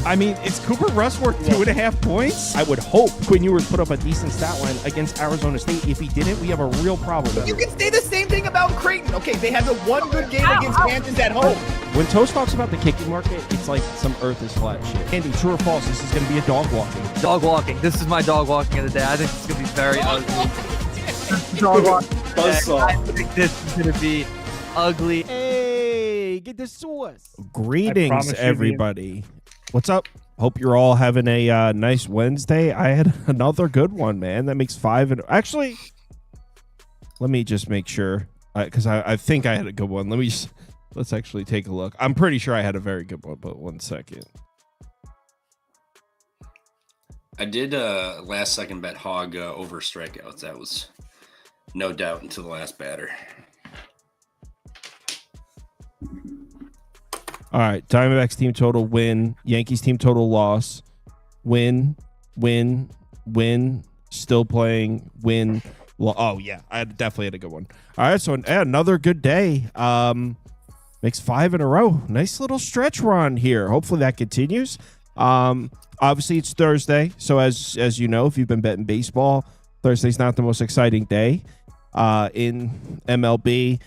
I mean, is Cooper Rush worth 2.5 points? I would hope Quinn Ewers put up a decent stat line against Arizona State. If he didn't, we have a real problem. You can say the same thing about Creighton. Okay, they had the one good game against Kansas at home. When Toast talks about the kicking market, it's like some earth is flat shit. Andy, true or false, this is going to be a dog walking. Dog walking. This is my dog walking of the day. I think it's going to be very ugly. Dog walking. I think this is going to be ugly. Hey, get the sauce. Greetings, everybody. What's up? Hope you're all having a nice Wednesday. I had another good one, man. That makes 5. And actually, let me just make sure, because I think I had a good one. Let's actually take a look. I'm pretty sure I had a very good one, but 1 second. I did last second bet hog over strikeouts. That was no doubt until the last batter. All right, Diamondbacks team total win, Yankees team total loss, win, still playing, win. Well, oh yeah, I definitely had a good one. All right, so another good day. Makes 5 in a row. Nice little stretch run here. Hopefully that continues. Obviously it's Thursday, so as you know, if you've been betting baseball, Thursday's not the most exciting day in MLB.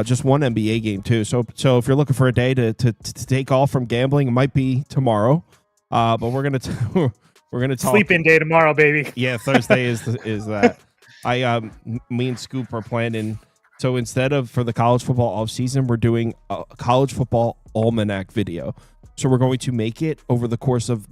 Just one NBA game too. So if you're looking for a day to take off from gambling, it might be tomorrow. But we're gonna talk. Sleep-in day tomorrow, baby. Yeah, Thursday is that. Me and Scoop are planning. So instead of for the college football offseason, we're doing a college football almanac video. So we're going to make it over the course of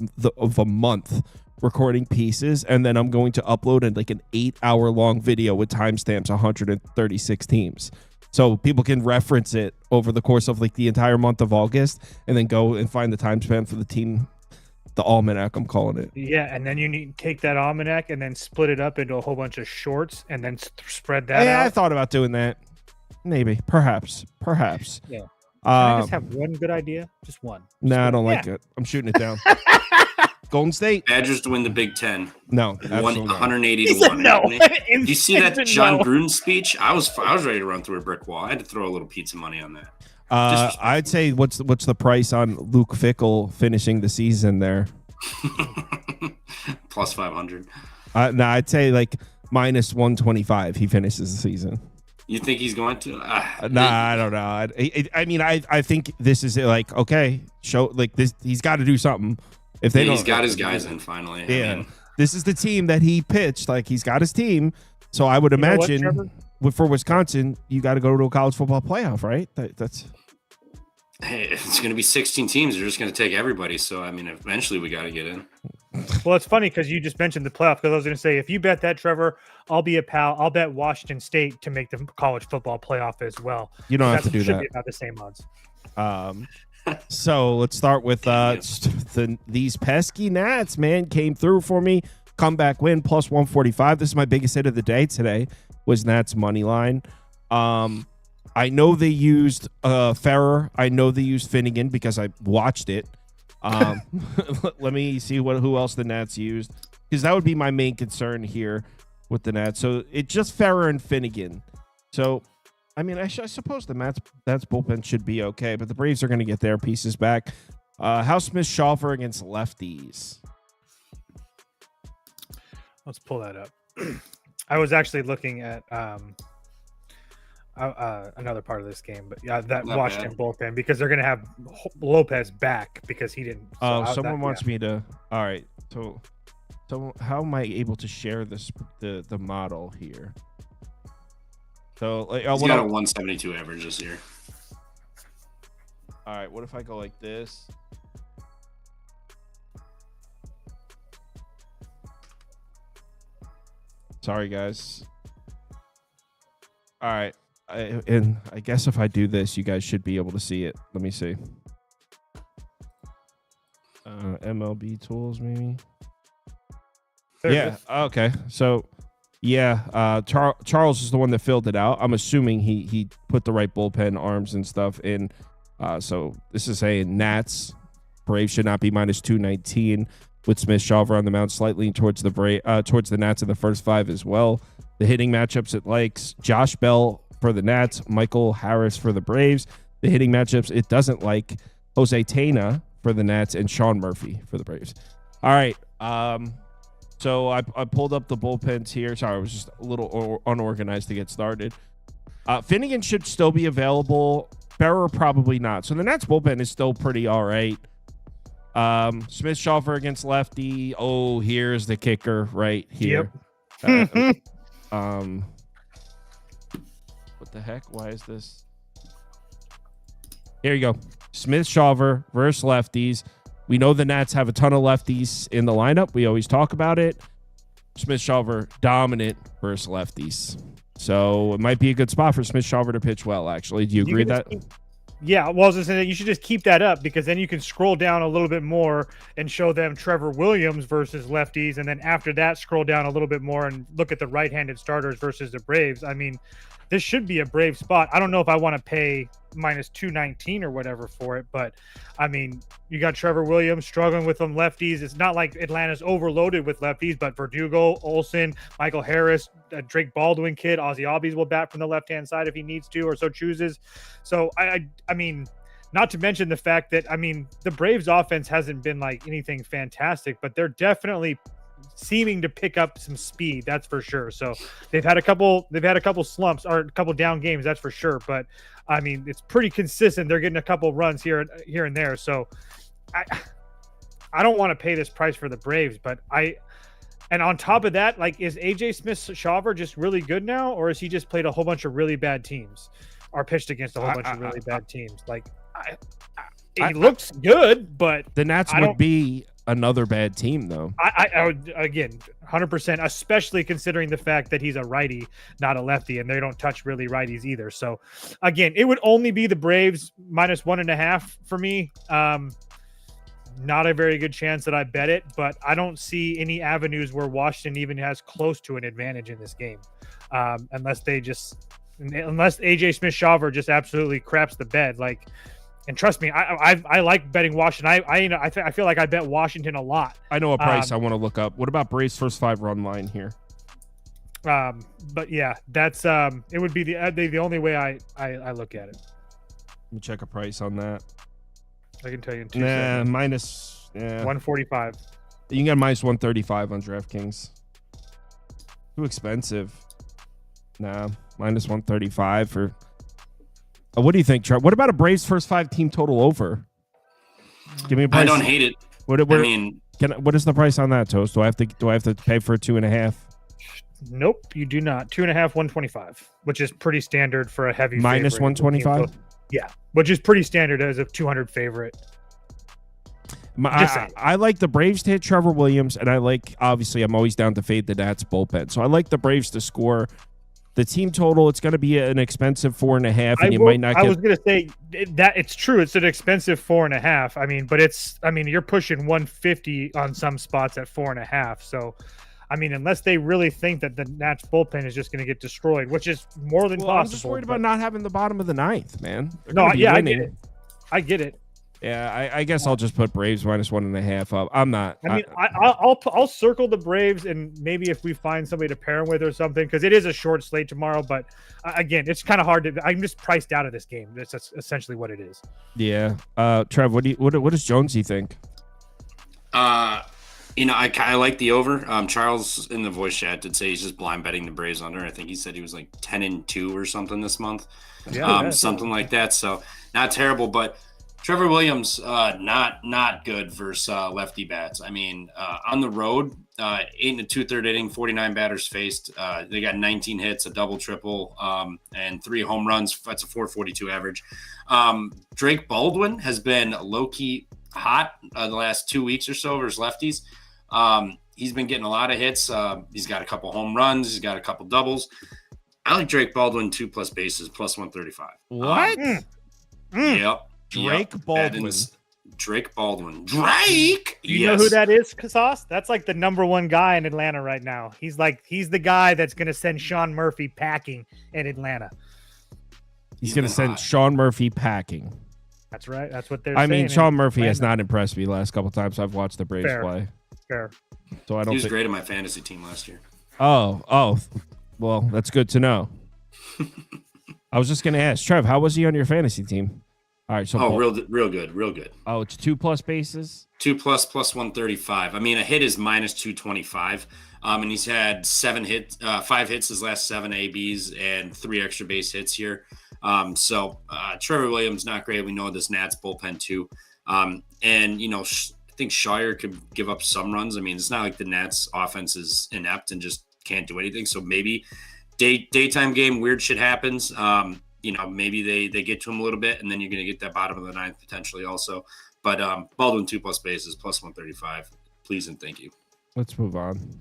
a month, recording pieces, and then I'm going to upload an 8-hour long video with timestamps, 136 teams. So people can reference it over the course of the entire month of August, and then go and find the time span for the team, the almanac, I'm calling it. Yeah, and then you need to take that almanac and then split it up into a whole bunch of shorts and then spread that out. Yeah, I thought about doing that. Maybe, perhaps. Yeah. Can I just have one good idea? Just one. I don't like it. I'm shooting it down. Golden State Badgers to win the Big Ten. No, 180 to 1. No. Did you see that John Gruden speech? I was ready to run through a brick wall. I had to throw a little pizza money on that. I'd say what's the price on Luke Fickell finishing the season there? Plus 500. No, I'd say minus 125. He finishes the season. You think he's going to? I don't know. I mean, I think this is okay. Show this. He's got to do something. If they he's got his guys in finally. Yeah, I mean, this is the team that he pitched. He's got his team. So I would imagine for Wisconsin, you got to go to a college football playoff, right? That's. Hey, it's going to be 16 teams. They're just going to take everybody. So I mean, eventually we got to get in. Well, it's funny because you just mentioned the playoff. Because I was going to say, if you bet that, Trevor, I'll be a pal. I'll bet Washington State to make the college football playoff as well. You don't have to do that. Should be about the same odds. So let's start with these pesky Nats, man, came through for me. Comeback win plus 145. This is my biggest hit of the day today. Was Nats money line. I know they used Ferrer. I know they used Finnegan because I watched it. Let me see who else the Nats used, because that would be my main concern here with the Nats. So it's just Ferrer and Finnegan. So I mean, I suppose the Nats bullpen should be okay, but the Braves are going to get their pieces back. How's Smith-Shawver against lefties? Let's pull that up. I was actually looking at another part of this game, but yeah, that Not Washington bad. bullpen, because they're going to have Lopez back because he didn't. Someone wants me to. All right, so how am I able to share the model here? So He's got a 172 average this year. All right, what if I go like this? Sorry, guys. All right, and I guess if I do this, you guys should be able to see it. Let me see. MLB tools, maybe. Yeah. Okay. So, yeah. Charles is the one that filled it out. I'm assuming he put the right bullpen arms and stuff in. So this is saying Nats Braves should not be minus 219 with Smith-Shawver on the mound, slightly towards the Nats in the first 5 as well. The hitting matchups it likes Josh Bell for the Nats, Michael Harris for the Braves. The hitting matchups it doesn't like Jose Tena for the Nats and Sean Murphy for the Braves. All right. So I pulled up the bullpens here. Sorry, I was just a little unorganized to get started. Finnegan should still be available. Ferrer probably not. So the Nats bullpen is still pretty all right. Smith Shawver against lefty. Oh, here's the kicker right here. Yep. What the heck? Why is this? Here you go. Smith Shawver versus lefties. We know the Nats have a ton of lefties in the lineup. We always talk about it. Smith Shawver dominant versus lefties. So it might be a good spot for Smith Shawver to pitch well, actually. Do you agree with that? Yeah, well, I was just saying that you should just keep that up because then you can scroll down a little bit more and show them Trevor Williams versus lefties. And then after that, scroll down a little bit more and look at the right-handed starters versus the Braves. I mean, this should be a Brave spot. I don't know if I want to pay minus 219 or whatever for it, but I mean, you got Trevor Williams struggling with them lefties. It's not like Atlanta's overloaded with lefties, but Verdugo, Olsen, Michael Harris, Drake Baldwin kid, Ozzy Albies will bat from the left-hand side if he needs to or so chooses. So I mean, not to mention the fact that, I mean, the Braves offense hasn't been like anything fantastic, but they're definitely seeming to pick up some speed, that's for sure. So they've had a couple slumps or a couple down games, that's for sure. But I mean, it's pretty consistent. They're getting a couple runs here and there. So I don't want to pay this price for the Braves, but and on top of that, like, is AJ Smith-Shawver just really good now, or has he just played a whole bunch of really bad teams or pitched against a whole bunch of really bad teams? Like, he looks good, but the Nats would be another bad team, though. I would, again, 100%, especially considering the fact that he's a righty, not a lefty, and they don't touch really righties either. So, again, it would only be the Braves minus 1.5 for me. Not a very good chance that I bet it, but I don't see any avenues where Washington even has close to an advantage in this game, unless AJ Smith-Shawver just absolutely craps the bed. Like, and trust me, I like betting Washington. I feel like I bet Washington a lot. I know a price I want to look up. What about Braves first 5 run line here? But yeah, that's it would be the only way I look at it. Let me check a price on that. I can tell you in 2 seconds. Minus 145. You can get minus 135 on DraftKings. Too expensive. Nah, minus 135 for. What do you think, Trev? What about a Braves first 5 team total over? Give me a price. I don't hate it. What is the price on that, Toast? Do I have to pay for 2.5? Nope, you do not. 2.5, 125, which is pretty standard for a heavy minus favorite. 125. Yeah, which is pretty standard as a 200 favorite. I like the Braves to hit Trevor Williams, and obviously I'm always down to fade the Nats bullpen. So I like the Braves to score. The team total, it's going to be an expensive 4.5, and might not get. I was going to say that it's true. It's an expensive 4.5. I mean, you're pushing 150 on some spots at 4.5. So, I mean, unless they really think that the Nats bullpen is just going to get destroyed, which is more than possible. I'm just worried about not having the bottom of the ninth, man. I get it. Yeah, I guess I'll just put Braves minus 1.5 up. I'm not. I mean, I'll circle the Braves, and maybe if we find somebody to pair them with or something, because it is a short slate tomorrow. But again, it's kind of hard to. I'm just priced out of this game. That's essentially what it is. Yeah, Trev, what does Jonesy think? I like the over. Charles in the voice chat did say he's just blind betting the Braves under. I think he said he was like 10-2 or something this month. Yeah, something like that. So not terrible, but. Trevor Williams, not good versus lefty bats. I mean, on the road, 8 2/3 inning, 49 batters faced. They got 19 hits, a double, triple, and 3 home runs. That's a 4.42 average. Drake Baldwin has been low-key hot the last 2 weeks or so versus lefties. He's been getting a lot of hits. He's got a couple home runs. He's got a couple doubles. I like Drake Baldwin 2+ bases, plus 135. What? Yep. Drake Baldwin. Drake Baldwin. Drake. You know who that is, Sauce? That's like the number 1 guy in Atlanta right now. He's the guy that's going to send Sean Murphy packing in Atlanta. He's going to send Sean Murphy packing. That's right. That's what they're saying. I mean, Sean Murphy has not impressed me the last couple times I've watched the Braves play. Fair. So I don't. He was great in my fantasy team last year. Oh. Well, that's good to know. I was just going to ask, Trev, how was he on your fantasy team? All right. So real good. Oh, it's 2+ bases. 2+ plus 135. I mean, a hit is minus 225. And he's had 5 hits his last 7 ABs and 3 extra base hits here. So Trevor Williams, not great. We know this Nats bullpen too. And, I think Shire could give up some runs. I mean, it's not like the Nats offense is inept and just can't do anything. So maybe daytime game, weird shit happens. Maybe they get to him a little bit, and then you're going to get that bottom of the ninth potentially also. But Baldwin 2+ bases, plus 135. Please and thank you. Let's move on.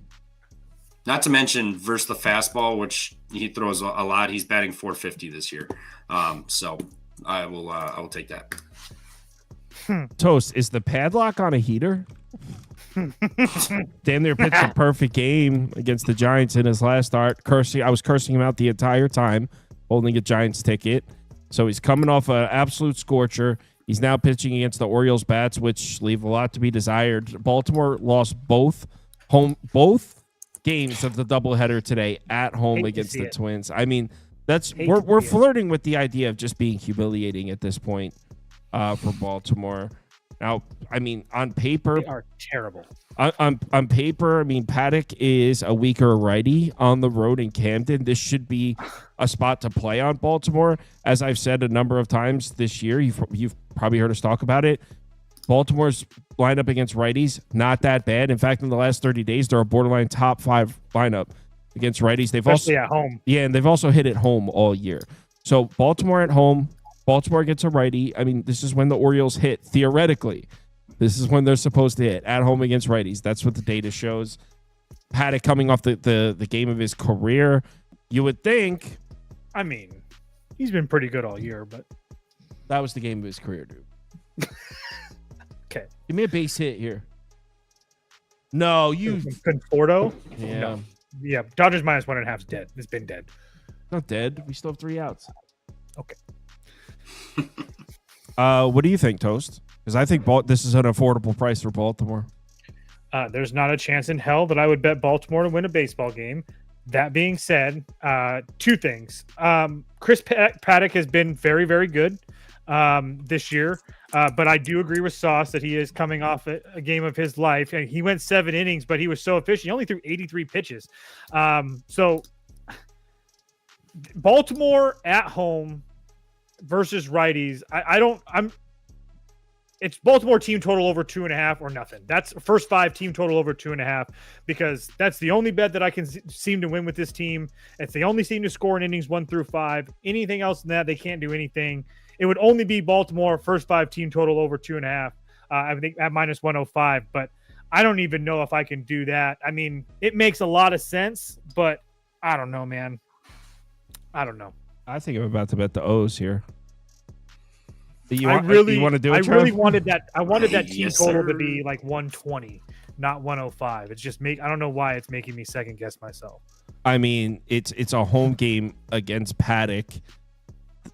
Not to mention versus the fastball, which he throws a lot. He's batting 450 this year. So I will take that. Toast, is the padlock on a heater? Damn near pitched a perfect game against the Giants in his last start. I was cursing him out the entire time, holding a Giants ticket. So he's coming off an absolute scorcher. He's now pitching against the Orioles bats, which leave a lot to be desired. Baltimore lost both games of the doubleheader today at home against the Twins. I mean, we're flirting with the idea of just being humiliating at this point for Baltimore. Now, I mean, on paper, they are terrible. On paper, I mean, Paddock is a weaker righty on the road in Camden. This should be a spot to play on Baltimore. As I've said a number of times this year, you've probably heard us talk about it. Baltimore's lineup against righties, not that bad. In fact, in the last 30 days, they're a borderline top 5 lineup against righties. Especially at home. Yeah, and they've also hit at home all year. So Baltimore at home, Baltimore gets a righty. I mean, this is when the Orioles hit, theoretically. This is when they're supposed to hit, at home against righties. That's what the data shows. Paddock coming off the game of his career. You would think. I mean, he's been pretty good all year, but. That was the game of his career, dude. Okay. Give me a base hit here. No, you. Conforto? Yeah. No. Yeah, Dodgers minus 1.5 is dead. It's been dead. Not dead. We still have 3 outs. Okay. What do you think, Toast? Because I think this is an affordable price for Baltimore. There's not a chance in hell that I would bet Baltimore to win a baseball game. That being said, 2 things. Chris Paddock has been very, very good this year. But I do agree with Sauce that he is coming off a game of his life. He went 7 innings, but he was so efficient. He only threw 83 pitches. So Baltimore at home versus righties. It's Baltimore team total over 2.5 or nothing. That's first 5 team total over 2.5, because that's the only bet that I can seem to win with this team. It's the only team to score in innings 1 through 5. Anything else than that, they can't do anything. It would only be Baltimore first 5 team total over 2.5. I think at minus 105, but I don't even know if I can do that. I mean, it makes a lot of sense, but I don't know, man. I don't know. I think I'm about to bet the O's here. You want to do it? I really wanted that. I wanted that team total to be like 120, not 105. It's just I don't know why it's making me second guess myself. I mean, it's a home game against Paddock.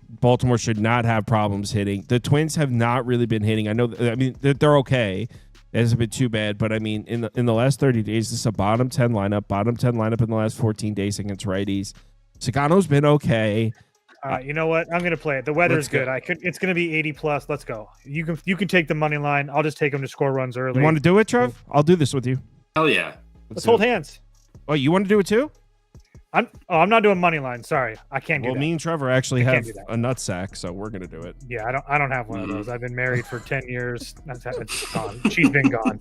Baltimore should not have problems hitting. The Twins have not really been hitting. I mean, they're okay. It hasn't been too bad, but I mean, in the last 30 days, this is a bottom 10 lineup in the last 14 days against righties. Sagano's been okay. You know what? I'm going to play it. The weather's good. It's going to be 80 plus. Let's go. You can take the money line. I'll just take them to score runs early. You want to do it, Trev? I'll do this with you. Hell yeah. Let's hold hands. Oh, you want to do it too? I'm not doing money line. Sorry, I can't do that. Well, me and Trevor actually have a nut sack, so we're gonna do it. Yeah, I don't have one of those. I've been married for 10 years. It's gone. She's been gone.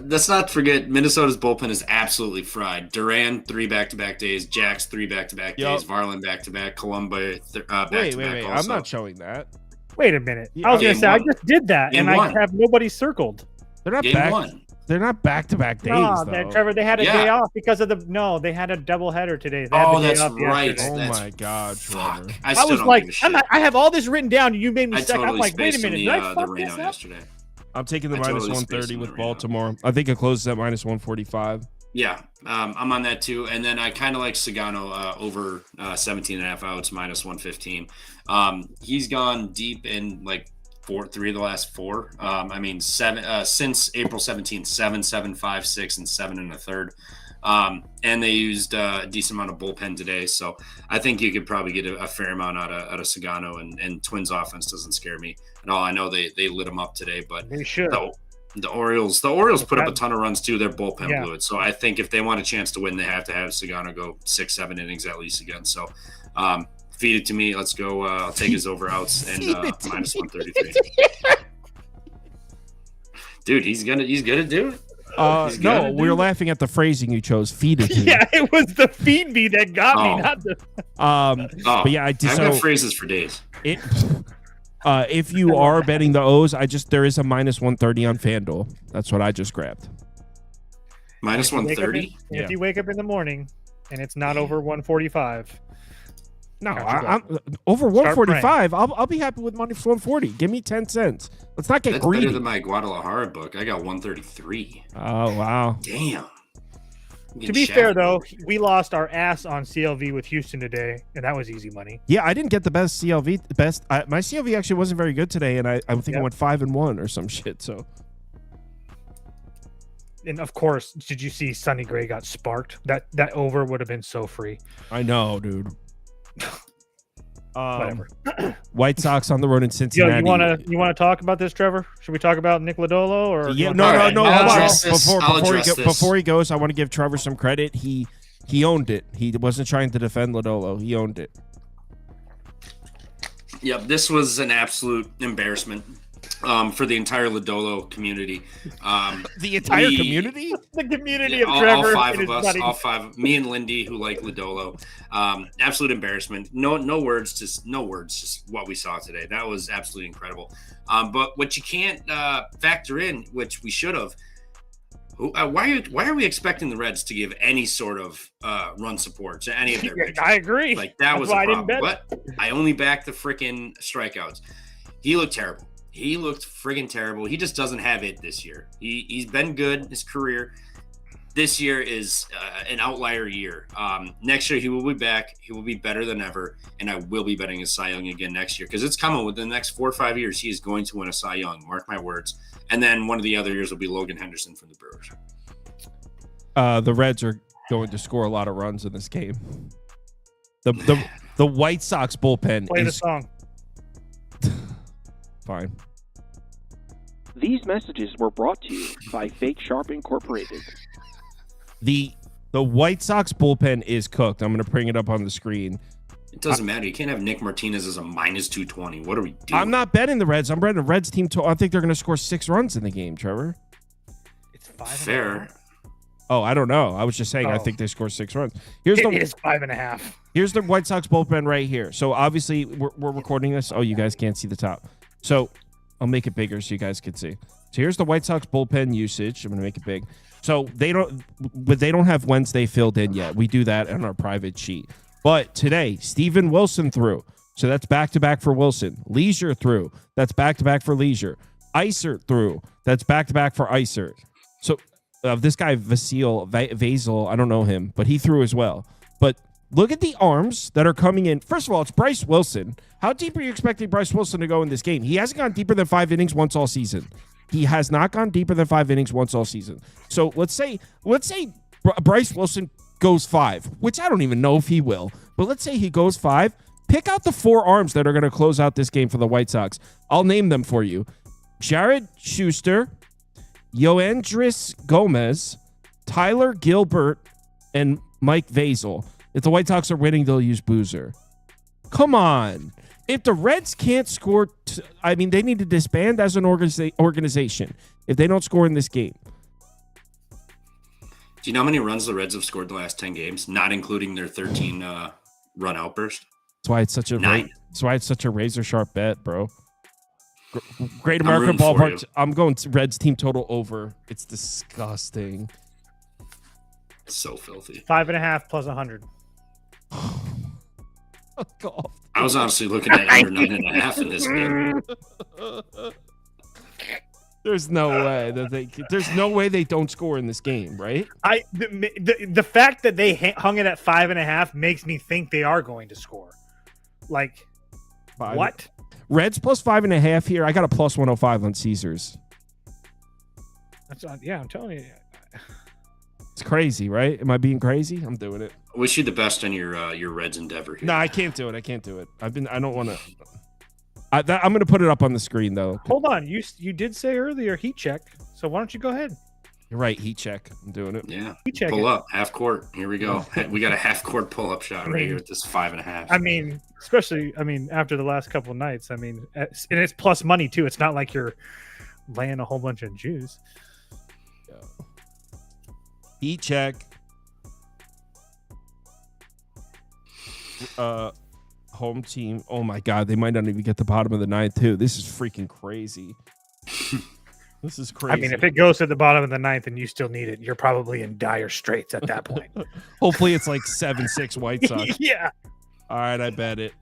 Let's not forget Minnesota's bullpen is absolutely fried. Duran 3 back-to-back days, Jax 3 back-to-back days, Varland back-to-back, Colombo back-to-back. Wait. I'm not showing that. Wait a minute. I was gonna say I just did that, and I have nobody circled. They're not back. They're not back-to-back days, though. Trevor, they had a day off because of they had a doubleheader today. That's right. Oh my God, Trevor. I was like, I have all this written down. You made me sick. Totally I'm like, wait a minute. Did I fuck this up? Yesterday. I'm taking the minus 130 with Baltimore. I think it closes at minus 145. Yeah, I'm on that too. And then I kind of like Sagano over 17.5 outs, minus 115. He's gone deep in like 3 of the last 4. I mean, since April 17th, 7, 7, 5, 6, and 7 1/3. And they used a decent amount of bullpen today. So I think you could probably get a fair amount out of Sagano, and Twins offense doesn't scare me at all. I know they lit them up today, but They should. The Orioles put up a ton of runs too. Their bullpen blew it. So I think if they want a chance to win, they have to have Sagano go 6-7 innings at least again. So feed it to me. Let's go. I'll take his over outs and minus 133. Dude, he's gonna do it. No, we were laughing at the phrasing you chose. Feed it to me. Yeah, it was the feed me that got me, not the. But yeah, I've got phrases for days. If you are betting the O's, there is a minus 130 on FanDuel. That's what I just grabbed. Minus 130. If you wake up in the morning and it's not over 145. No, I'm over 145. I'll be happy with minus 140. Give me 10 cents. Let's not get That's greedy. better than my Guadalajara book. I got 133. Oh wow! Damn. To be fair, though, we lost our ass on CLV with Houston today, and that was easy money. Yeah, I didn't get the best CLV. My CLV actually wasn't very good today, and I think I went 5-1 or some shit. So, and of course, did you see Sonny Gray got sparked? That over would have been so free. I know, dude. Whatever. White Sox on the road in Cincinnati. Yo, you want to talk about this, Trevor? Should we talk about Nick Lodolo or? Yeah, no. Before he goes, I want to give Trevor some credit. He owned it. He wasn't trying to defend Lodolo. He owned it. Yep, this was an absolute embarrassment for the entire Lodolo community. The entire community? The community of Trevor. All five of us, all five. Me and Lindy, who like Lodolo. Absolute embarrassment. No words, just what we saw today. That was absolutely incredible. But what you can't factor in, which we should have, why are we expecting the Reds to give any sort of run support to any of their pitchers? I agree. Like, that was a problem. But I only backed the freaking strikeouts. He looked terrible. He looked friggin' terrible. He just doesn't have it this year. He's been good in his career. This year is an outlier year. Next year, he will be back. He will be better than ever. And I will be betting his Cy Young again next year because it's coming. Within the next 4 or 5 years, he is going to win a Cy Young. Mark my words. And then one of the other years will be Logan Henderson from the Brewers. The Reds are going to score a lot of runs in this game. The White Sox bullpen Play the song. Fine. These messages were brought to you by Fake Sharp Incorporated. The White Sox bullpen is cooked. I'm going to bring it up on the screen. It doesn't matter. You can't have Nick Martinez as a minus 220. What are we doing? I'm not betting the Reds. I'm betting the Reds team. I think they're going to score 6 runs in the game, Trevor. It's 5. Fair. Oh, I don't know. I was just saying I think they score 6 runs. It is 5.5. Here's the White Sox bullpen right here. So obviously we're recording this. Oh, you guys can't see the top. So I'll make it bigger so you guys can see. So here's the White Sox bullpen usage. I'm going to make it big. So they don't have Wednesday filled in yet. We do that on our private sheet. But today, Steven Wilson threw. So that's back-to-back for Wilson. Leisure threw. That's back-to-back for Leisure. Isert threw. That's back-to-back for Isert. So this guy, Vasil, I don't know him, but he threw as well. But look at the arms that are coming in. First of all, it's Bryce Wilson. How deep are you expecting Bryce Wilson to go in this game? He hasn't gone deeper than 5 innings once all season. He has not gone deeper than 5 innings once all season. So let's say Bryce Wilson goes 5, which I don't even know if he will. But let's say he goes 5. Pick out the 4 arms that are going to close out this game for the White Sox. I'll name them for you. Jared Schuster, Yoendris Gomez, Tyler Gilbert, and Mike Vasil. If the White Sox are winning, they'll use Boozer. Come on. If the Reds can't score, they need to disband as an organization if they don't score in this game. Do you know how many runs the Reds have scored the last 10 games, not including their 13 run outburst? That's why it's such a 9. That's why it's such a razor sharp bet, bro. Great American Ballpark. I'm going to Reds team total over. It's disgusting. So filthy. 5.5 plus 100. Fuck off. I was honestly looking at under 9.5 in this game. There's no way there's no way they don't score in this game, right? The fact that they hung it at 5.5 makes me think they are going to score. Like, what? Reds plus 5.5 here. I got a plus 105 on Caesars. I'm telling you. It's crazy, right? Am I being crazy? I'm doing it. Wish you the best on your Reds endeavor here. No, I can't do it. I don't want to. I'm going to put it up on the screen though. Hold on. You did say earlier heat check. So why don't you go ahead? You're right. Heat check. I'm doing it. Yeah. Heat check. Pull up half court. Here we go. We got a half court pull up shot right here with this 5.5. I mean, especially after the last couple of nights. I mean, and it's plus money too. It's not like you're laying a whole bunch of juice. Heat check. Home team. Oh my God, they might not even get the bottom of the ninth too. This is freaking crazy. This is crazy. I mean, if it goes to the bottom of the ninth and you still need it, you're probably in dire straits at that point. Hopefully, it's like 7-6 White Sox. Yeah. All right, I bet it.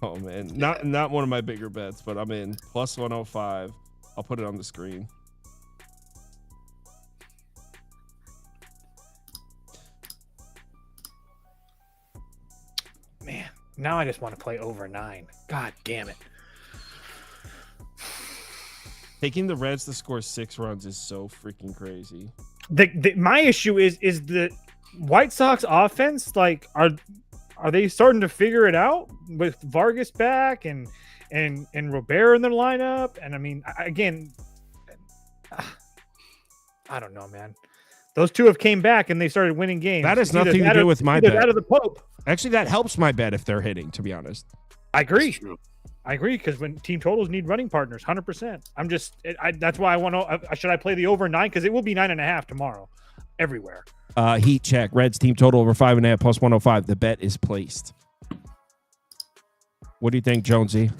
Oh man, not one of my bigger bets, but I'm in plus 105. I'll put it on the screen. Man, now I just want to play over 9. God damn it. Taking the Reds to score 6 runs is so freaking crazy. My issue is the White Sox offense, like, are they starting to figure it out with Vargas back and Robert in their lineup? And I mean, again, I don't know, man. Those two have came back and they started winning games. That has nothing to do with my bet. That of the Pope. Actually, that helps my bet if they're hitting, to be honest. I agree. I agree, because when team totals need running partners, 100%. I'm just, that's why I want to. Should I play the over 9? Because it will be 9.5 tomorrow, everywhere. Heat check. Reds team total over 5.5 plus 105. The bet is placed. What do you think, Jonesy?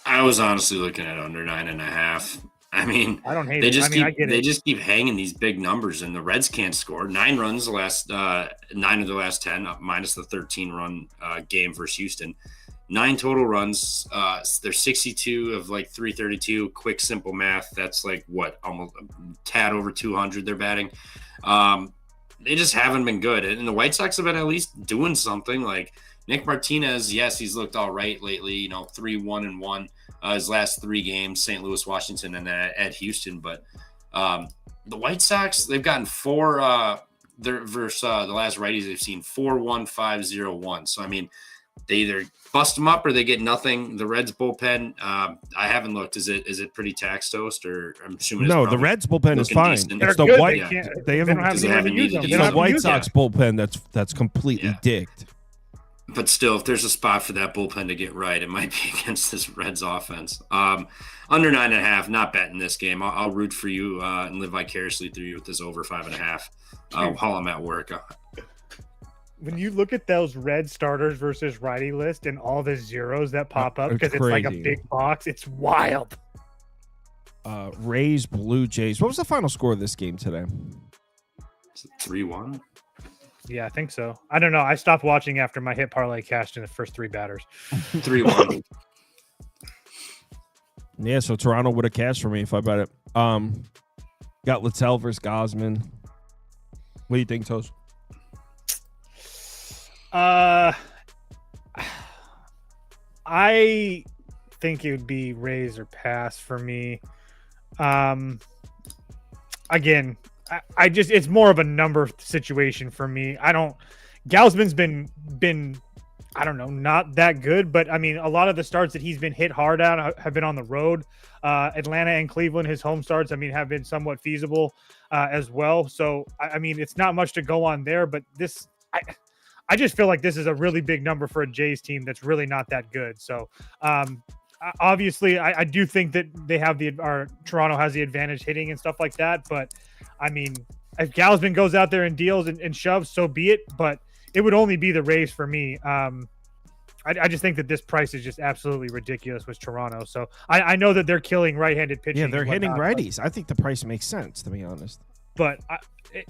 I was honestly looking at under 9.5. I mean, I don't hate they it. just they just keep hanging these big numbers, and the Reds can't score. 9 runs the last 9 of the last 10, minus the 13 run game versus Houston. 9 total runs. They're 62 of like 332. Quick, simple math. That's like what, almost a tad over 200 they're batting. They just haven't been good. And the White Sox have been at least doing something. Like Nick Martinez, yes, he's looked all right lately. 3-1-1 his last 3 games: St. Louis, Washington, and at Houston. But the White Sox, they've gotten 4. Versus the last righties they've seen 4-1-5-0-1. So I mean, they either bust them up or they get nothing. The Reds bullpen, I haven't looked. Is it pretty tax toast, or I'm assuming? No, the Reds bullpen is fine. Decent. It's the good. White. They haven't needed to It's use the them. White Sox bullpen that's completely dicked. But still, if there's a spot for that bullpen to get right, it might be against this Reds offense. Under 9.5, not betting this game. I'll root for you and live vicariously through you with this over 5.5 while I'm at work. When you look at those Red starters versus righty list and all the zeros that pop up, because it's like a big box, it's wild. Rays, Blue Jays. What was the final score of this game today? 3-1. Yeah, I think so. I don't know. I stopped watching after my hit parlay cashed in the first 3 batters. 3-1. Yeah, so Toronto would have cashed for me if I bet it. Got Littell versus Gosman. What do you think, Toast? I think it would be raise or pass for me. Again, I just, it's more of a number situation for me. Gausman's been I don't know, not that good, but I mean, a lot of the starts that he's been hit hard at have been on the road. Atlanta and Cleveland, his home starts, I mean, have been somewhat feasible as well. So, I mean, it's not much to go on there, but I just feel like this is a really big number for a Jays team that's really not that good. So, obviously, I do think that they have Toronto has the advantage hitting and stuff like that. But I mean, if Gausman goes out there and deals and shoves, so be it. But it would only be the Rays for me. I just think that this price is just absolutely ridiculous with Toronto. So I know that they're killing right-handed pitching. Yeah, they're hitting righties. I think the price makes sense, to be honest. But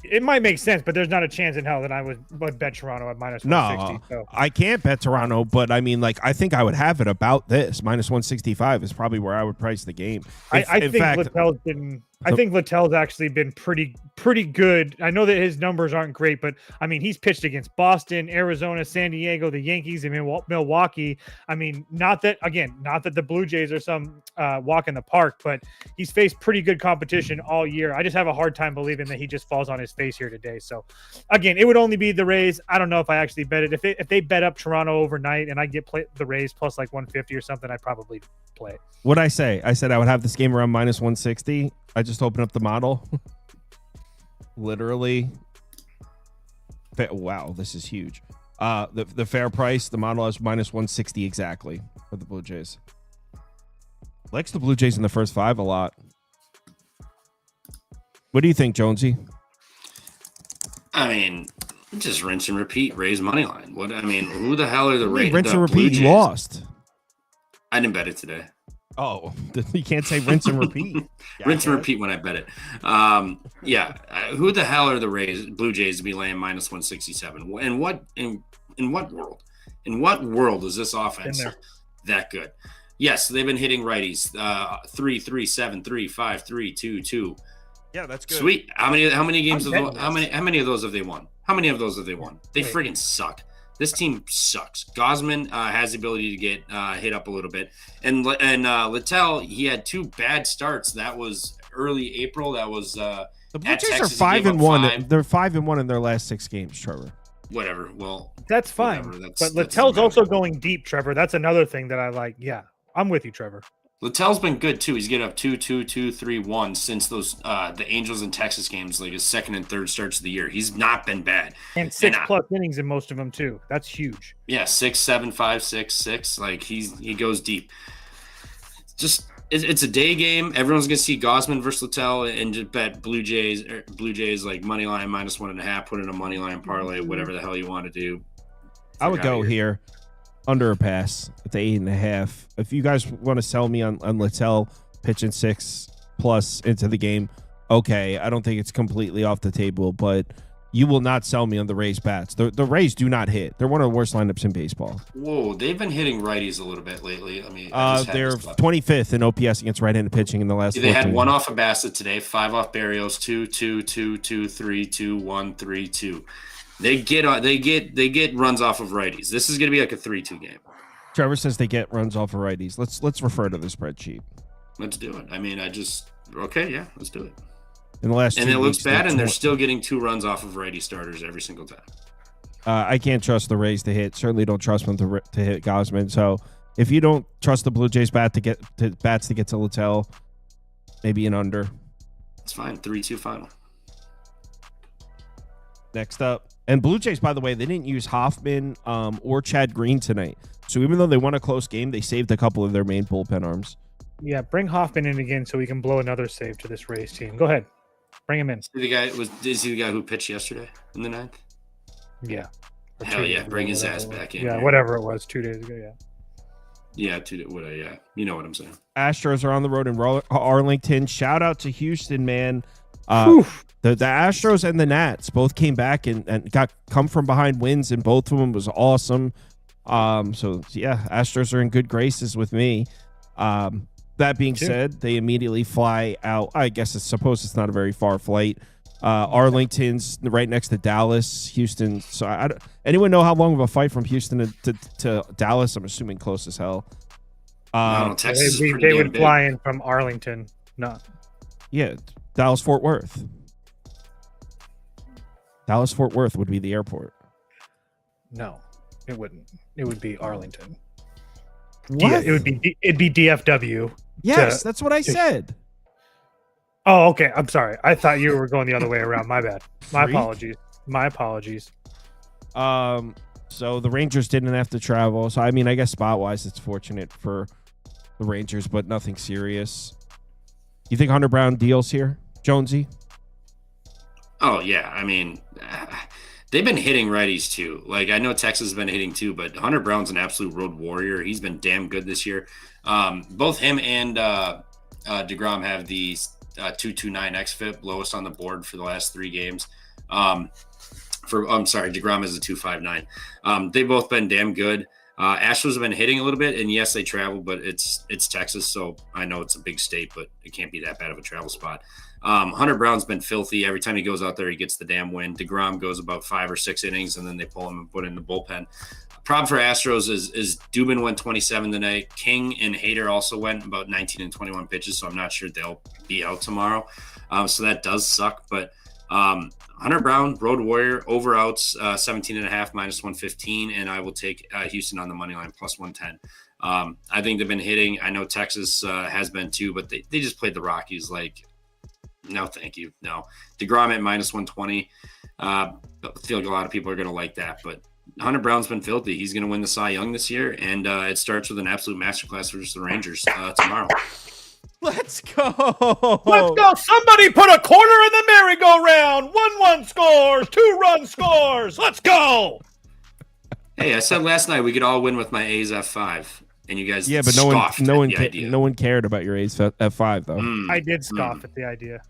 it might make sense, but there's not a chance in hell that I would bet Toronto at minus 160. No, So. I can't bet Toronto, but I mean, like, I think I would have it about this. Minus 165 is probably where I would price the game. I think Littell's been. I think Littell's actually been pretty good. I know that his numbers aren't great, but I mean, he's pitched against Boston, Arizona, San Diego, the Yankees, and Milwaukee. I mean, not that the Blue Jays are some walk in the park, but he's faced pretty good competition all year. I just have a hard time believing that he just falls on his face here today. So, again, it would only be the Rays. I don't know if I actually bet it. If they bet up Toronto overnight and I get the Rays plus like 150 or something, I'd probably play it. What'd I say? I said I would have this game around minus 160. I just opened up the model. Literally. Wow, this is huge. The fair price, the model has minus 160 exactly for the Blue Jays. Likes the Blue Jays in the first 5 a lot. What do you think, Jonesy? I mean, just rinse and repeat. Raise money line. What? I mean, who the hell are the Rays? Rinse and repeat. You lost. I didn't bet it today. Oh, you can't say rinse and repeat. Rinse and repeat when I bet it. Who the hell are the Blue Jays to be laying minus 167? In what world? In what world is this offense that good? Yes, they've been hitting righties 3-3, 7-3, 5-3, 2-2. Yeah, that's good. Sweet. How many games? How many of those have they won? How many of those have they won? They friggin' suck. This team sucks. Gosman has the ability to get hit up a little bit. And Littell, he had 2 bad starts. That was early April. That was the Blue Jays are 5-1. They're 5-1 in their last 6 games, Trevor. Whatever. Well, that's fine. But Littell's also going deep, Trevor. That's another thing that I like. Yeah, I'm with you, Trevor. Littell's been good too. He's getting up 2-2, 2-3-1 since those the Angels and Texas games, like his second and third starts of the year. He's not been bad. And 6+ innings in most of them too. That's huge. Yeah, 6, 7, 5, 6, 6. Like he goes deep. It's a day game. Everyone's gonna see Gosman versus Littell and just bet Blue Jays like money line minus 1.5. Put in a money line parlay, whatever the hell you want to do. I would go here. Under a pass at the 8.5. If you guys want to sell me on Littell pitching 6+ into the game, okay. I don't think it's completely off the table, but you will not sell me on the Rays bats. The Rays do not hit. They're one of the worst lineups in baseball. Whoa, they've been hitting righties a little bit lately. I mean, they're 25th in OPS against right-handed pitching in the last. They had 1 off of Bassett today, 5 off Barrios, 2, 2, 2, 2, 3, 2, 1, 3, 2. They get runs off of righties. This is going to be like a 3-2 game. Trevor says they get runs off of righties. Let's refer to the spreadsheet. Let's do it. I mean, let's do it. In the last, and it looks bad, and they're still getting 2 runs off of righty starters every single time. I can't trust the Rays to hit. Certainly don't trust them to hit Gosman. So if you don't trust the Blue Jays bats to get to Littell, maybe an under. It's fine. 3-2 final. Next up. And Blue Jays, by the way, they didn't use Hoffman or Chad Green tonight. So even though they won a close game, they saved a couple of their main bullpen arms. Yeah, bring Hoffman in again so we can blow another save to this Rays team. Go ahead. Bring him in. Is he the guy who pitched yesterday in the 9th? Yeah. Hell yeah, bring his ass back in. Yeah, whatever it was, 2 days ago, yeah. Yeah, you know what I'm saying. Astros are on the road in Arlington. Shout out to Houston, man. The Astros and the Nats both came back and come from behind wins, and both of them was awesome. So yeah, Astros are in good graces with me. That being said, they immediately fly out. I guess suppose it's not a very far flight. Arlington's right next to Dallas, Houston. So anyone know how long of a fight from Houston to Dallas? I'm assuming close as hell. Texas they would fly in from Arlington. No. Yeah, Dallas-Fort Worth. Dallas-Fort Worth would be the airport. No, it wouldn't. It would be Arlington. What? It'd be DFW. Yes, that's what I said. Oh, okay. I'm sorry. I thought you were going the other way around. My bad. My apologies. So the Rangers didn't have to travel. So I mean, I guess spot-wise, it's fortunate for the Rangers, but nothing serious. You think Hunter Brown deals here, Jonesy? Oh yeah, I mean, they've been hitting righties too. Like I know Texas has been hitting too, but Hunter Brown's an absolute road warrior. He's been damn good this year. Both him and DeGrom have the .229 xFIP, lowest on the board for the last 3 games. DeGrom is a 259. They've both been damn good. Astros have been hitting a little bit, and yes, they travel, but it's Texas, so I know it's a big state, but it can't be that bad of a travel spot. Hunter Brown's been filthy. Every time he goes out there, he gets the damn win. DeGrom goes about 5 or 6 innings, and then they pull him and put him in the bullpen. Problem for Astros is Dubin went 27 tonight. King and Hader also went about 19 and 21 pitches, so I'm not sure they'll be out tomorrow. So that does suck, but Hunter Brown, Road Warrior, over outs, 17.5 minus 115, and I will take Houston on the money line plus 110. I think they've been hitting. I know Texas has been too, but they just played the Rockies like, no, thank you. No. DeGrom at minus 120. I feel like a lot of people are going to like that, but Hunter Brown's been filthy. He's going to win the Cy Young this year, and it starts with an absolute masterclass versus the Rangers tomorrow. Let's go. Let's go. Somebody put a quarter in the merry-go-round. 1-1 scores. 2-run scores. Let's go. Hey, I said last night we could all win with my A's F5, and you guys but no one cared about your A's F5 though. I did scoff at the idea.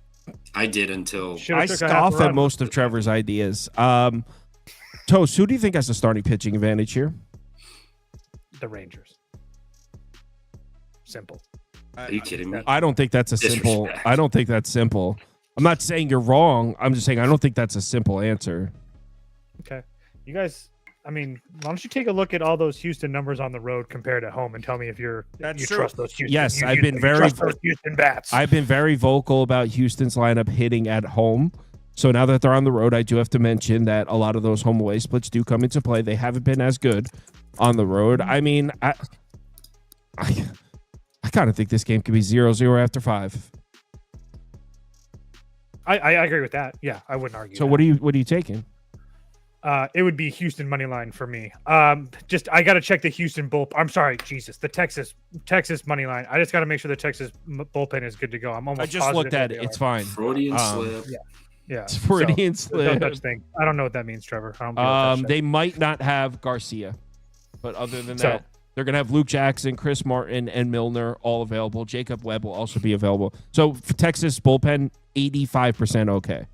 I did until I scoff at most of Trevor's ideas. Toast, who do you think has the starting pitching advantage here? The Rangers. Simple. Are you kidding me? I don't think that's a simple. Disrespect. I don't think that's simple. I'm not saying you're wrong. I'm just saying I don't think that's a simple answer. Okay. You guys, I mean, why don't you take a look at all those Houston numbers on the road compared to home and tell me if you trust those Houston. Yes, you I've been very trust those Houston bats. I've been very vocal about Houston's lineup hitting at home. So now that they're on the road, I do have to mention that a lot of those home away splits do come into play. They haven't been as good on the road. I mean, I kind of think this game could be 0-0 after 5. I agree with that. Yeah, I wouldn't argue. So that. what are you taking? It would be Houston money line for me. Just I got to check the Houston bullpen. I'm sorry, Jesus, the Texas money line. I just got to make sure the Texas bullpen is good to go. I'm almost. I just looked at it. It's fine. Freudian slip. Yeah, it's Freudian slip. No such thing. I don't know what that means, Trevor. I don't deal with that they might not have Garcia, but other than that, they're gonna have Luke Jackson, Chris Martin, and Milner all available. Jacob Webb will also be available. So for Texas bullpen, 85% okay.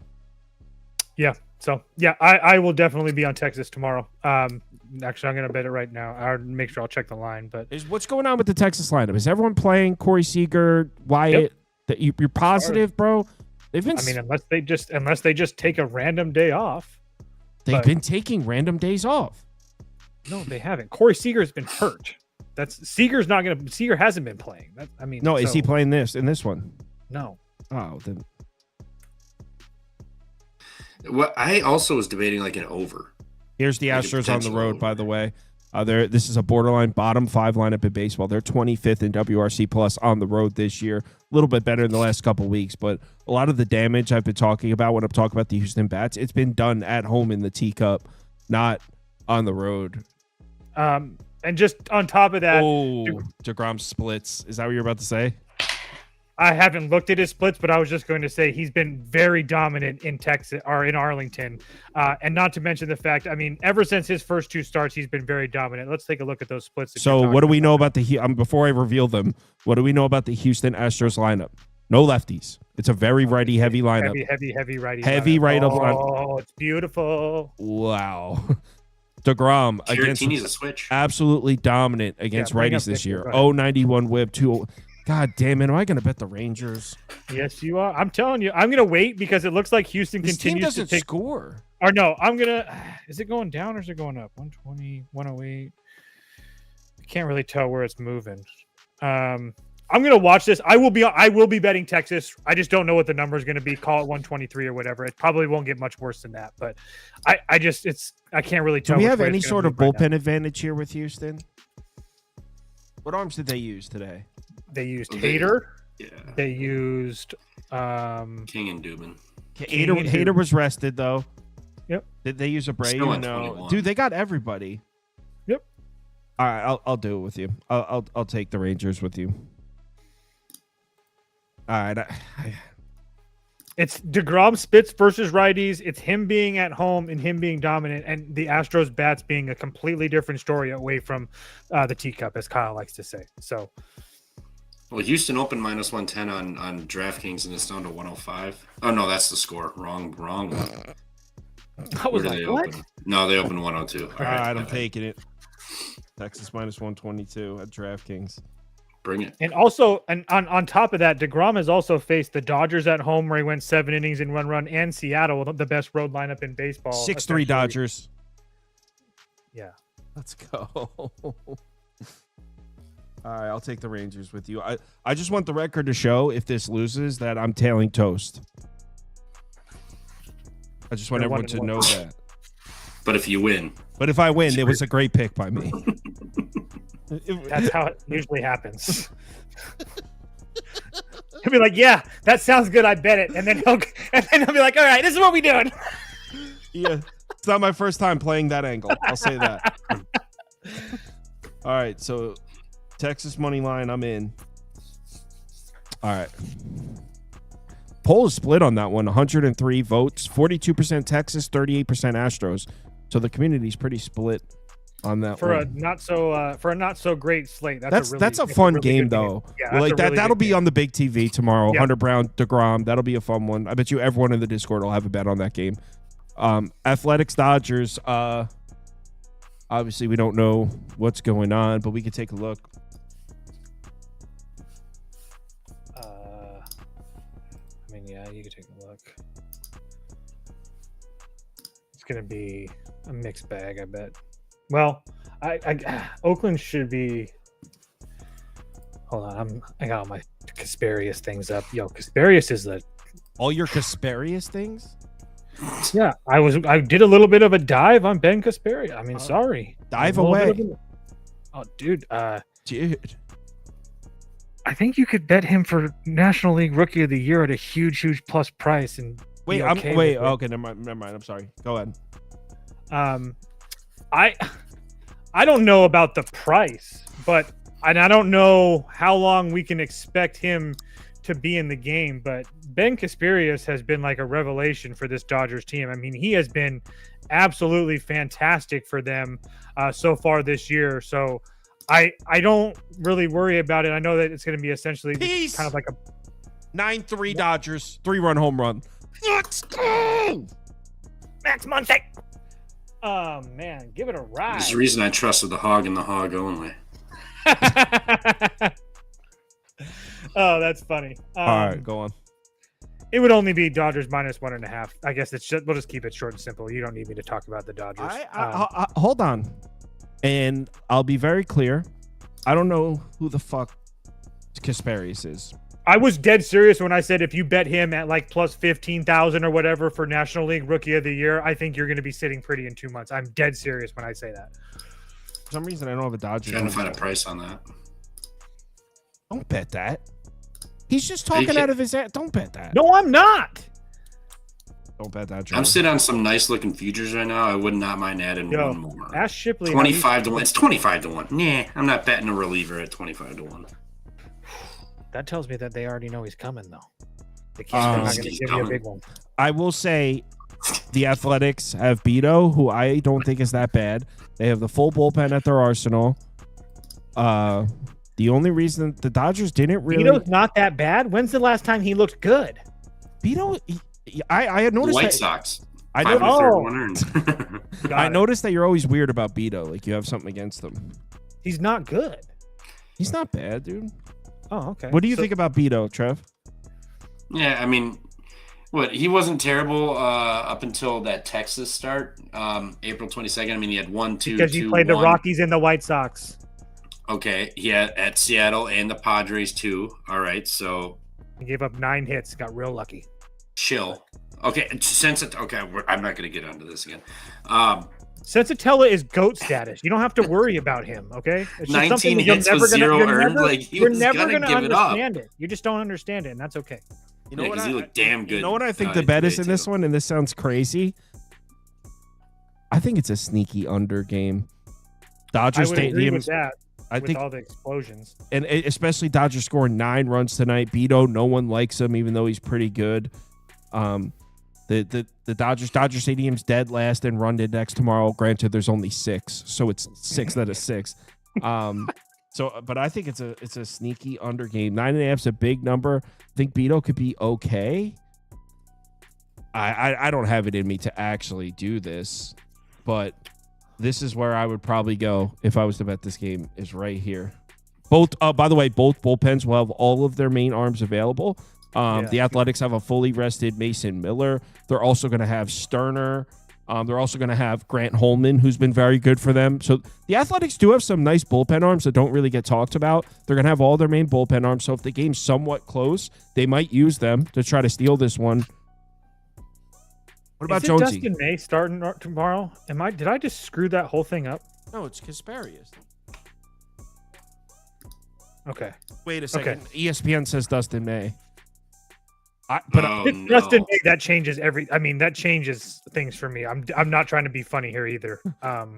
Yeah. So yeah, I will definitely be on Texas tomorrow. Actually, I'm gonna bet it right now. I'll make sure I'll check the line. But What's going on with the Texas lineup? Is everyone playing Corey Seager, Wyatt? That you're positive, bro? They've been. I mean, unless they just take a random day off. They've been taking random days off. No, they haven't. Corey Seager's been hurt. Seager hasn't been playing. Is he playing in this one? No. Oh, then. Well, I also was debating like an over. Here's the Astros on the road, by the way. This is a borderline bottom 5 lineup in baseball. They're 25th in WRC plus on the road this year. A little bit better in the last couple weeks, but a lot of the damage I've been talking about when I'm talking about the Houston bats, it's been done at home in the teacup, not on the road. And just on top of that, DeGrom splits. Is that what you're about to say? I haven't looked at his splits, but I was just going to say he's been very dominant in Texas or in Arlington. And not to mention the fact, I mean, ever since his first 2 starts, he's been very dominant. Let's take a look at those splits. So what do we know about before I reveal them, what do we know about the Houston Astros lineup? No lefties. It's a very righty-heavy lineup. Heavy righty. Heavy right-up lineup. Oh, it's beautiful. Wow. DeGrom against a switch. Absolutely dominant against righties this year. 0.91 whip, 2. God damn it! Am I going to bet the Rangers? Yes, you are. I'm telling you. I'm going to wait because it looks like Houston continues to score. Or no, I'm going to. Is it going down or is it going up? 120, 108. I can't really tell where it's moving. I'm going to watch this. I will be betting Texas. I just don't know what the number is going to be. Call it 123 or whatever. It probably won't get much worse than that. But I can't really tell. Do we have any sort of bullpen advantage here with Houston? What arms did they use today? They used Hader. Yeah. They used King and Dubin. Hader was rested though. Yep. Did they use a Brave? No. Dude, they got everybody. Yep. All right, I'll do it with you. I'll take the Rangers with you. All right. It's DeGrom spits versus righties. It's him being at home and him being dominant, and the Astros bats being a completely different story away from the teacup, as Kyle likes to say. So. Well, Houston opened -110 on DraftKings, and it's down to 105. Oh no, that's the score. Wrong one. I was like, what? Open? No, they opened 102. All right, I'm taking it. Texas -122 at DraftKings. Bring it. And also, and on top of that, DeGrom has also faced the Dodgers at home, where he went 7 innings in 1 run, and Seattle, the best road lineup in baseball. 6-3 Dodgers. Yeah. Let's go. All right, I'll take the Rangers with you. I just want the record to show, if this loses, that I'm tailing toast. I just want everyone to know that. But if you win. But if I win, it was a great pick by me. That's how it usually happens. He'll be like, "Yeah, that sounds good. I bet it," and then he'll be like, "All right, this is what we doing." Yeah, it's not my first time playing that angle. I'll say that. All right, so Texas money line, I'm in. All right. Poll is split on that one. 103 votes, 42% Texas, 38% Astros. So the community's pretty split on that for one. a not so great slate. That's a fun game though. Yeah, like that'll be on the big TV tomorrow. Yep. Hunter Brown, DeGrom. That'll be a fun one. I bet you everyone in the Discord will have a bet on that game. Athletics Dodgers. Obviously we don't know what's going on, but we could take a look. I mean, yeah, you can take a look. It's gonna be a mixed bag, I bet. Well, Oakland should be. Hold on, I got all my Casparius things up. Yo, Casparius is the. All your Casparius things? Yeah, I did a little bit of a dive on Ben Casparius. I mean, sorry. Dive away. Oh, dude. Dude. I think you could bet him for National League Rookie of the Year at a huge plus price. And wait, okay, never mind. I'm sorry. Go ahead. I don't know about the price, but I don't know how long we can expect him to be in the game. But Ben Casparius has been like a revelation for this Dodgers team. I mean, he has been absolutely fantastic for them so far this year. So I don't really worry about it. I know that it's going to be essentially kind of like a 9-3 Dodgers, 3-run home run. Let's go! Max Muncy. Oh man, give it a ride. There's the reason I trusted the hog and the hog only. Oh, that's funny. All right, go on. It would only be Dodgers -1.5. I guess we'll just keep it short and simple. You don't need me to talk about the Dodgers. Hold on. And I'll be very clear. I don't know who the fuck Casparius is. I was dead serious when I said if you bet him at like plus 15,000 or whatever for National League Rookie of the Year, I think you're going to be sitting pretty in 2 months. I'm dead serious when I say that. For some reason, I don't have a Dodgers. Trying to find a price on that. Don't bet that. He's just talking out of his ass. Don't bet that. No, I'm not. Don't bet that. John. I'm sitting on some nice looking futures right now. I would not mind adding one more. Ask Shipley. 25 to 1. It's 25 to 1. Nah, I'm not betting a reliever at 25 to 1. That tells me that they already know he's coming, though. They're not going to give you a big one. I will say the Athletics have Beto, who I don't think is that bad. They have the full bullpen at their arsenal. The only reason the Dodgers didn't really... Beto's not that bad? When's the last time he looked good? Beto... I had noticed White that... Sox. I noticed that you're always weird about Beto. Like, you have something against them. He's not good. He's not bad, dude. Oh, okay. What do you think about Beto, Trev? Yeah, I mean, he wasn't terrible up until that Texas start, April 22nd. I mean, he had 1, 2, because he played 1. the Rockies and the White Sox. Okay, yeah, at Seattle and the Padres too. All right, so he gave up 9 hits, got real lucky. Chill. Okay, I'm not going to get onto this again. Sensatella is GOAT status. You don't have to worry about him, okay? It's just 19 hits with 0 earned. You're never going to give it up. You just don't understand it, and that's okay. You know what? He looked damn good. You know what I think the bet is in this one, and this sounds crazy. I think it's a sneaky under game. Dodgers Stadium. With that. I think all the explosions, and especially Dodgers scoring 9 runs tonight. Beto, no one likes him, even though he's pretty good. The Dodger Stadium's dead last in run index tomorrow. Granted, there's only 6, so it's 6 out of 6. So, but I think it's a sneaky under game. 9.5 is a big number. I think Beto could be okay. I don't have it in me to actually do this, but this is where I would probably go if I was to bet this game is right here. Both, by the way, both bullpens will have all of their main arms available. The Athletics have a fully rested Mason Miller. They're also going to have Sterner. They're also going to have Grant Holman, who's been very good for them. So the Athletics do have some nice bullpen arms that don't really get talked about. They're going to have all their main bullpen arms. So if the game's somewhat close, they might use them to try to steal this one. What about Jonesy? Dustin May starting tomorrow? Did I just screw that whole thing up? No, it's Kasparius. Okay. Wait a second. Okay. ESPN says Dustin May. Dustin May, that changes that changes things for me. I'm not trying to be funny here either. But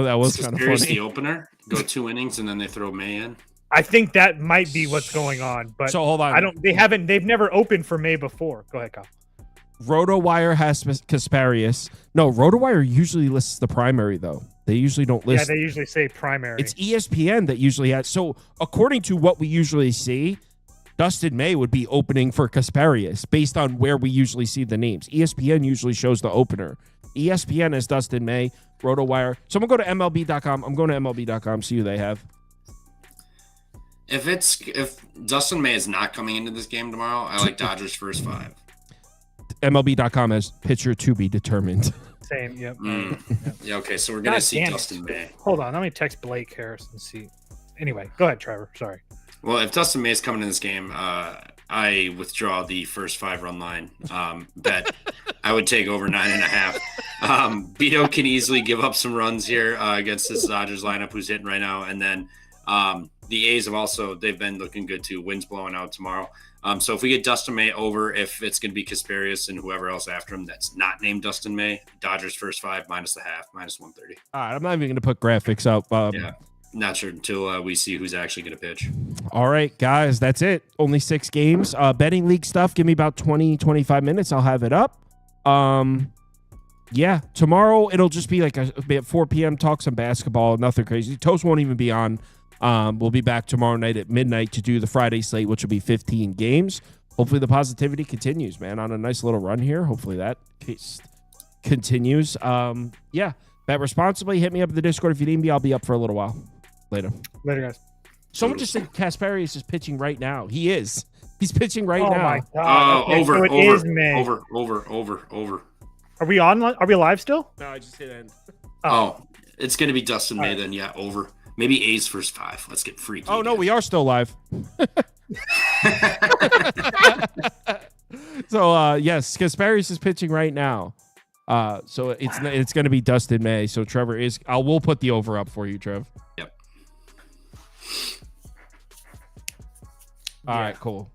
that was kind of funny. The opener, go 2 innings and then they throw May in. I think that might be what's going on. But so hold on. They've never opened for May before. Go ahead, Kyle. RotoWire has Kasparius. No, RotoWire usually lists the primary, though. They usually don't list. Yeah, they usually say primary. It's ESPN that usually has. So, according to what we usually see, Dustin May would be opening for Kasparius based on where we usually see the names. ESPN usually shows the opener. ESPN is Dustin May, RotoWire. Someone go to MLB.com. I'm going to MLB.com, see who they have. If Dustin May is not coming into this game tomorrow, I like Dodgers first 5. MLB.com has pitcher to be determined. Same, yep. Yeah, okay, so we're going to see Dustin May. Hold on, let me text Blake Harris and see. Anyway, go ahead, Trevor. Sorry. Well, if Dustin May is coming in this game, I withdraw the first 5 run line bet. I would take over 9.5. Beto can easily give up some runs here against this Dodgers lineup who's hitting right now. And then the A's they've been looking good too. Wind's blowing out tomorrow. So if we get Dustin May over, if it's going to be Kasparius and whoever else after him that's not named Dustin May, Dodgers first 5, -0.5, -130. All right, I'm not even going to put graphics up. Yeah, not sure until we see who's actually going to pitch. All right, guys, that's it. Only 6 games. Betting league stuff, give me about 20, 25 minutes. I'll have it up. Yeah, tomorrow it'll just be like at 4 p.m. Talk some basketball, nothing crazy. Toast won't even be on. We'll be back tomorrow night at midnight to do the Friday slate, which will be 15 games. Hopefully the positivity continues, man, on a nice little run here. Hopefully that case continues. Yeah, bet responsibly. Hit me up in the Discord if you need me. I'll be up for a little while. Later, guys. Someone just said Kasparius is pitching right now. He is. He's pitching right now. Oh, my God. Okay, Over. Are we on? Are we live still? No, I just hit end. Oh, it's going to be Dustin May then. Yeah, over. Maybe A's first 5. Let's get freaky. Oh, no, we are still live. So, yes, Kasparius is pitching right now. So it's going to be Dustin May. So Trevor is. We'll put the over up for you, Trev. Yep. All right, cool.